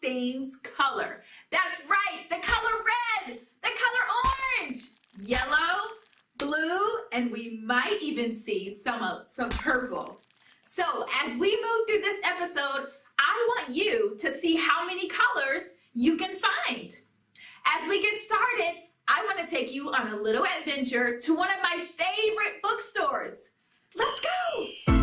things color. That's right, the color red, the color orange, yellow, blue, and we might even see some purple. So as we move through this episode, I want you to see how many colors you can find. As we get started, I want to take you on a little adventure to one of my favorite bookstores. Let's go!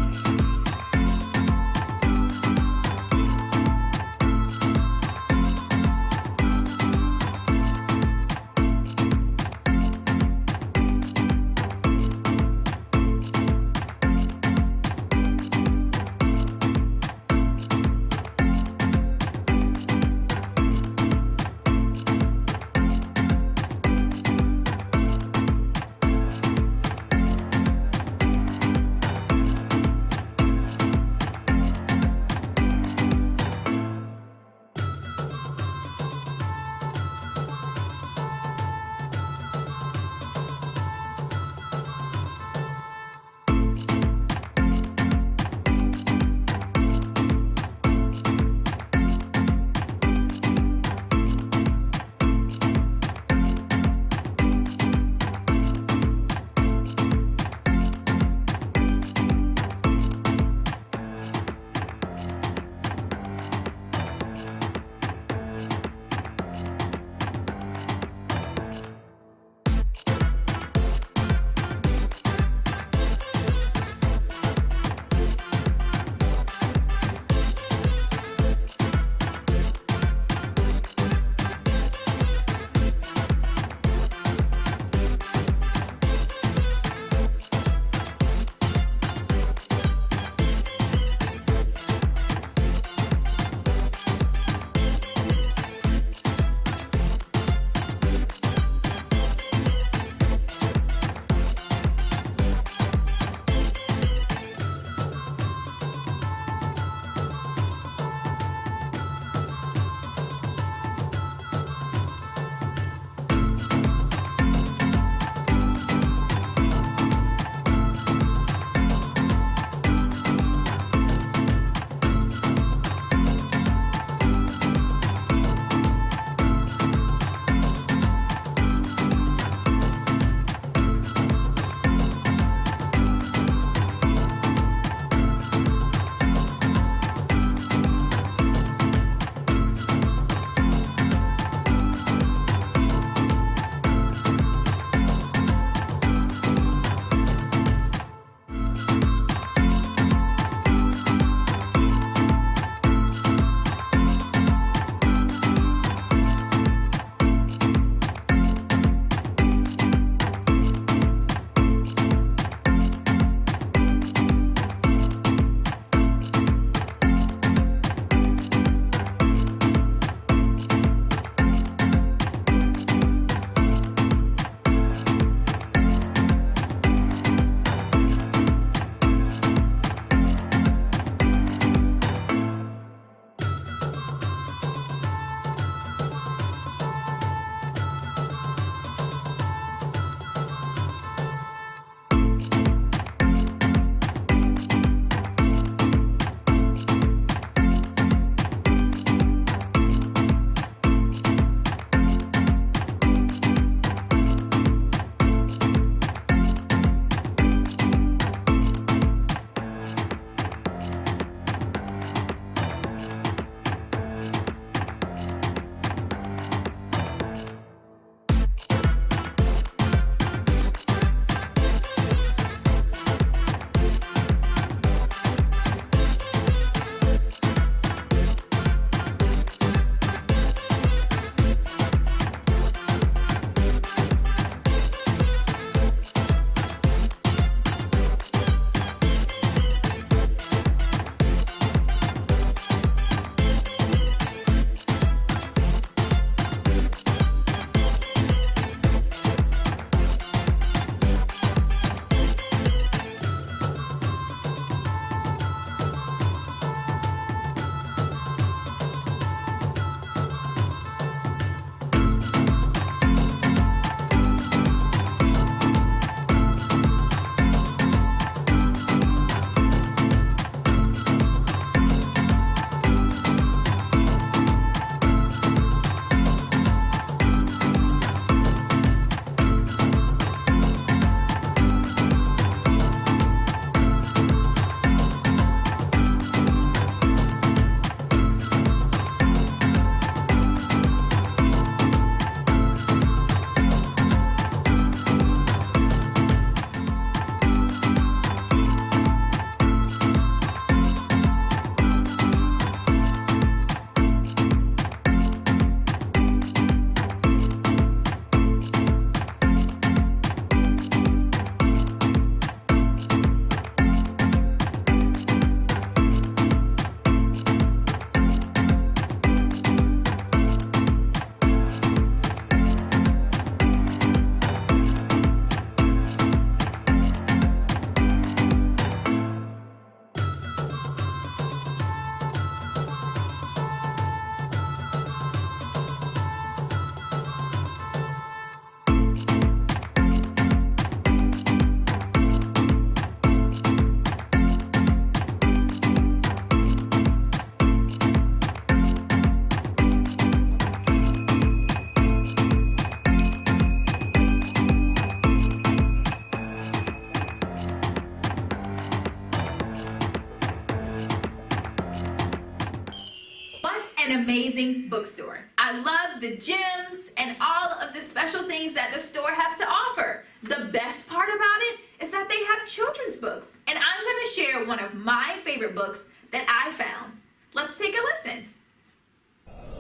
an amazing bookstore. I love the gems and all of the special things that the store has to offer. The best part about it is that they have children's books, and I'm going to share one of my favorite books that I found. Let's take a listen.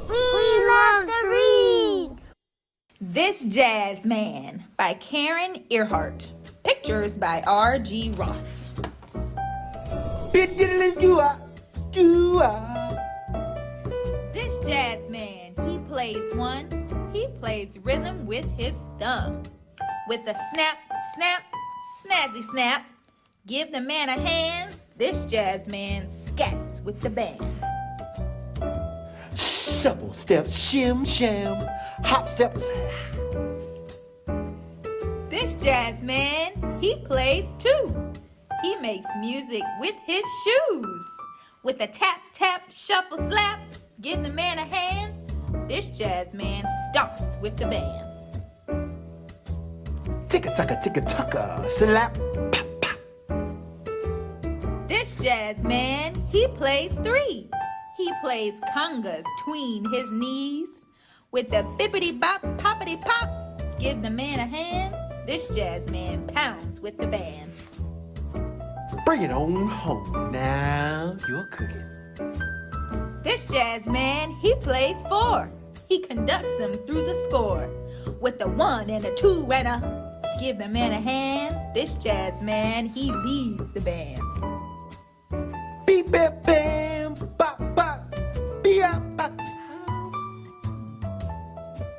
We love to read. This Jazz Man by Karen Earhart. Pictures by R.G. Roth. This jazz man, he plays rhythm with his thumb. With a snap, snap, snazzy snap, give the man a hand. This jazz man scats with the band. Shuffle step, shim sham, hop steps. This jazz man, he plays too. He makes music with his shoes. With a tap, tap, shuffle, slap, give the man a hand. This jazz man stomps with the band. Ticka-tucka, slap, pop, pop. This jazz man, he plays three. He plays congas tween his knees. With the bippity-bop, poppity-pop, give the man a hand. This jazz man pounds with the band. Bring it on home, now you're cooking. This jazz man, he plays four. He conducts them through the score. With a 1 and a 2 and a, give the man a hand. This jazz man, he leads the band. Beep, bam, bam, bop, bop, beep, bop.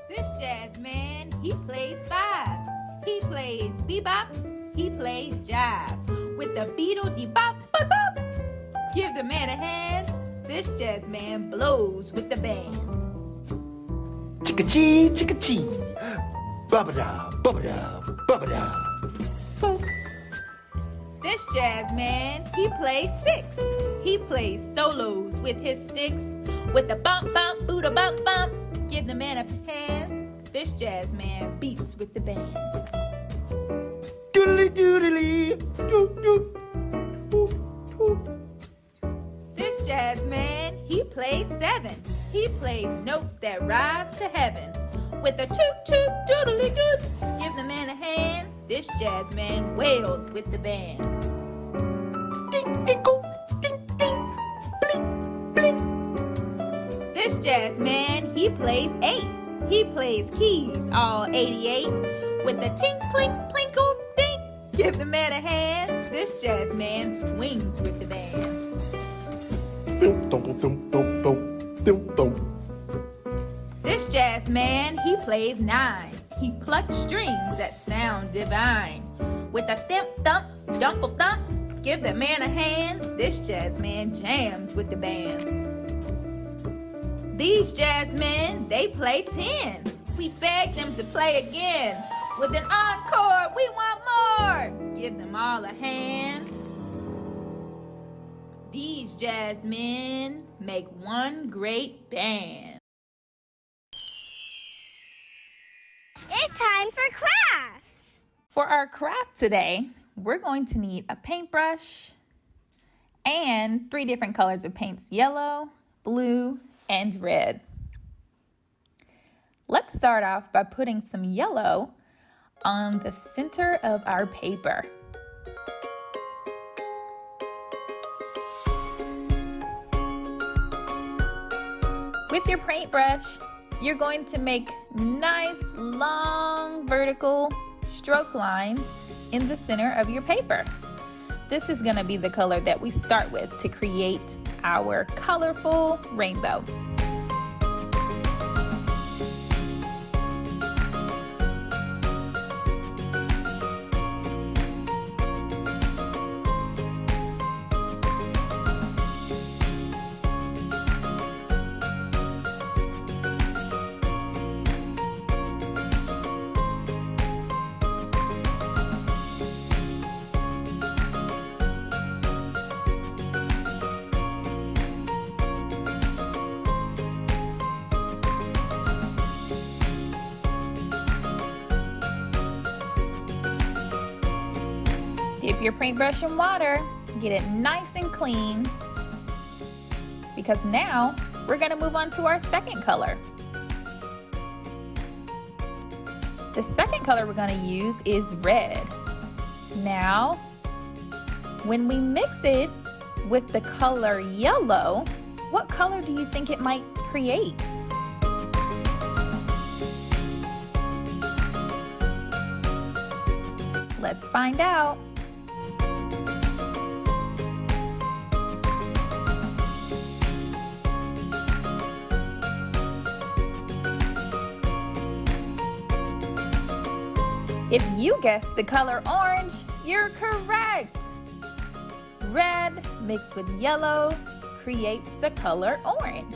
This jazz man, he plays five. He plays bebop, he plays jive. With the beetle de bop, bop, bop, give the man a hand. This jazz man blows with the band. Chicka-chee, chicka-chee, bubba-da, bubba-da, bubba-da. This jazz man, he plays six. He plays solos with his sticks. With the bump, bump, booda, bump, bump, give the man a hand. This jazz man beats with the band. Doodly doodly, doo doo, doo doo. This jazz man, he plays seven. He plays notes that rise to heaven. With a toot toot doodly doot, give the man a hand. This jazz man wails with the band. Ding dinkle, ding ding, bling bling. This jazz man, he plays eight. He plays keys all 88. With a tink plink plinkle dink, give the man a hand. This jazz man swings with the band. Dum dum dum dum dum dum dum. This jazz man, he plays nine. He plucks strings that sound divine. With a thimp thump, dumple thump, give the man a hand. This jazz man jams with the band. These jazz men, they play 10. We beg them to play again. With an encore, we want more. Give them all a hand. These jazz men make one great band. It's time for crafts. For our craft today, we're going to need a paintbrush and 3 different colors of paints: yellow, blue, and red. Let's start off by putting some yellow on the center of our paper. With your paintbrush, you're going to make nice, long, vertical stroke lines in the center of your paper. This is going to be the color that we start with to create our colorful rainbow. Dip your paintbrush in water, get it nice and clean, because now We're going to move on to our second color. The second color we're going to use is red. Now, when we mix it with the color yellow, what color do you think it might create? Let's find out. If you guessed the color orange, you're correct. Red mixed with yellow creates the color orange.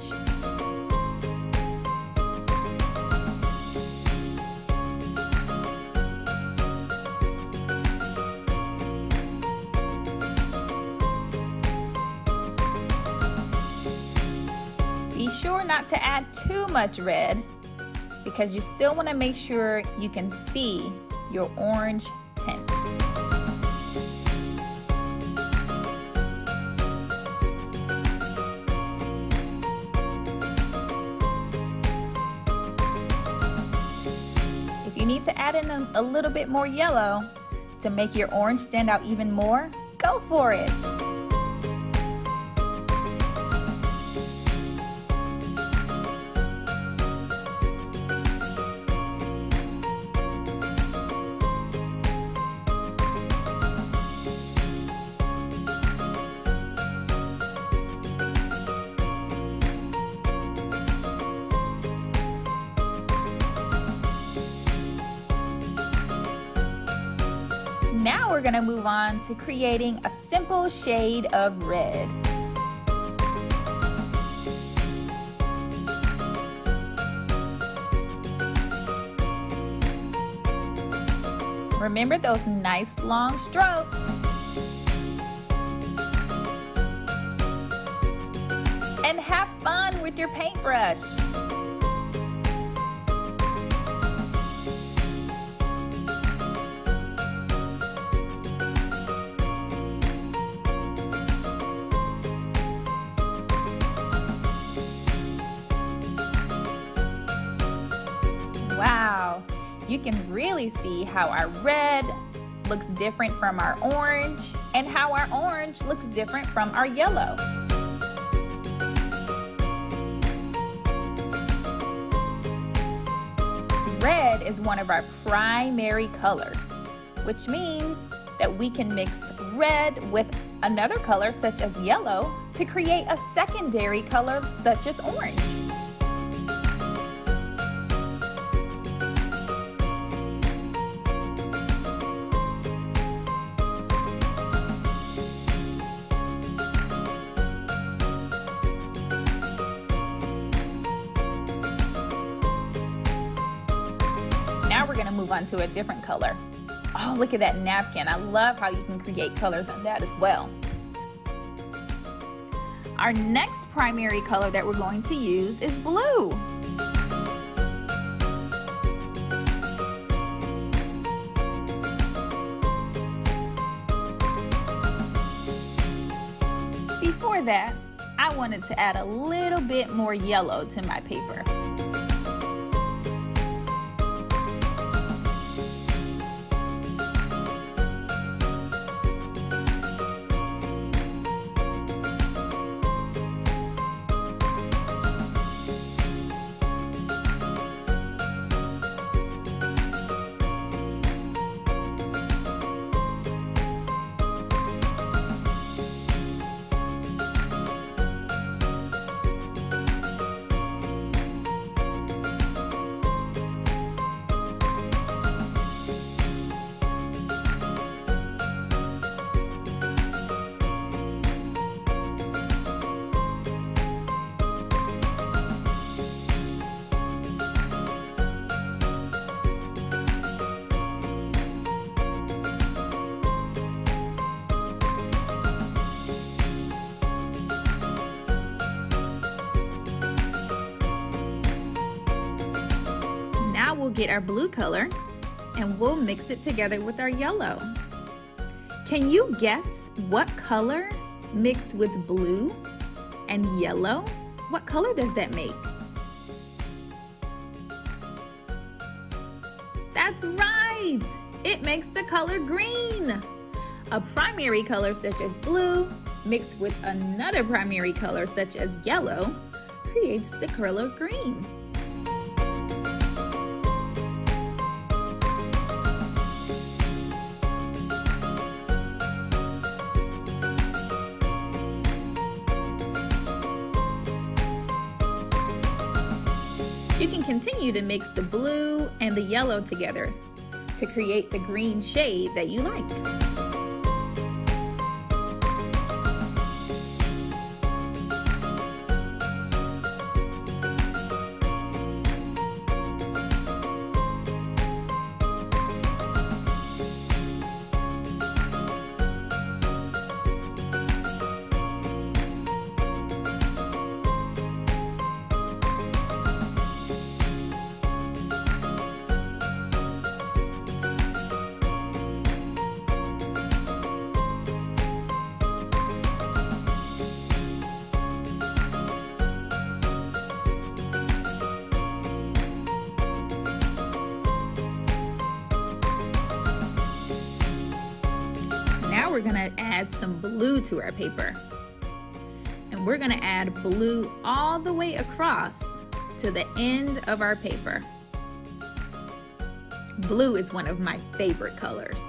Be sure not to add too much red because you still want to make sure you can see your orange tint. If you need to add in a little bit more yellow to make your orange stand out even more, go for it. Now we're going to move on to creating a simple shade of red. Remember those nice long strokes. And have fun with your paintbrush. Wow, you can really see how our red looks different from our orange and how our orange looks different from our yellow. Red is one of our primary colors, which means that we can mix red with another color such as yellow to create a secondary color such as orange. Now we're going to move on to a different color. Oh, look at that napkin. I love how you can create colors on that as well. Our next primary color that we're going to use is blue. Before that, I wanted to add a little bit more yellow to my paper. Now we'll get our blue color and we'll mix it together with our yellow. Can you guess what color mixed with blue and yellow What color does that make? That's right! It makes the color green. A primary color such as blue mixed with another primary color such as yellow creates the color green. You can continue to mix the blue and the yellow together to create the green shade that you like. Now we're gonna add some blue to our paper. And we're gonna add blue all the way across to the end of our paper. Blue is one of my favorite colors.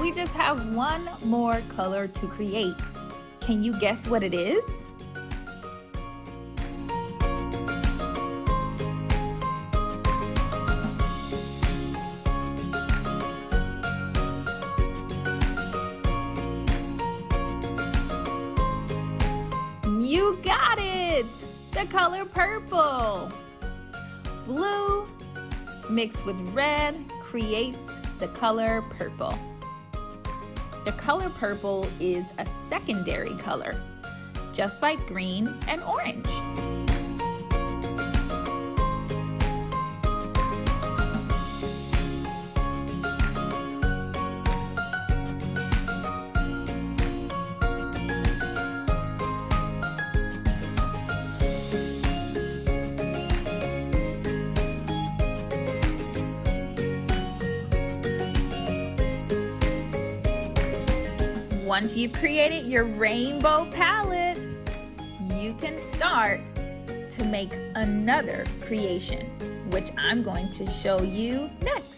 We just have one more color to create. Can you guess what it is? You got it! The color purple. Blue mixed with red creates the color purple. The color purple is a secondary color, just like green and orange. Once you've created your rainbow palette, you can start to make another creation, which I'm going to show you next.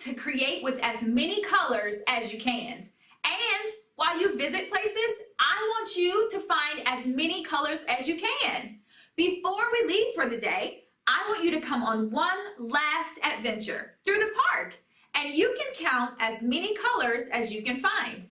to create with as many colors as you can. And while you visit places, I want you to find as many colors as you can. Before we leave for the day, I want you to come on one last adventure through the park, and you can count as many colors as you can find.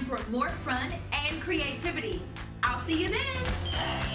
For more fun and creativity. I'll see you then.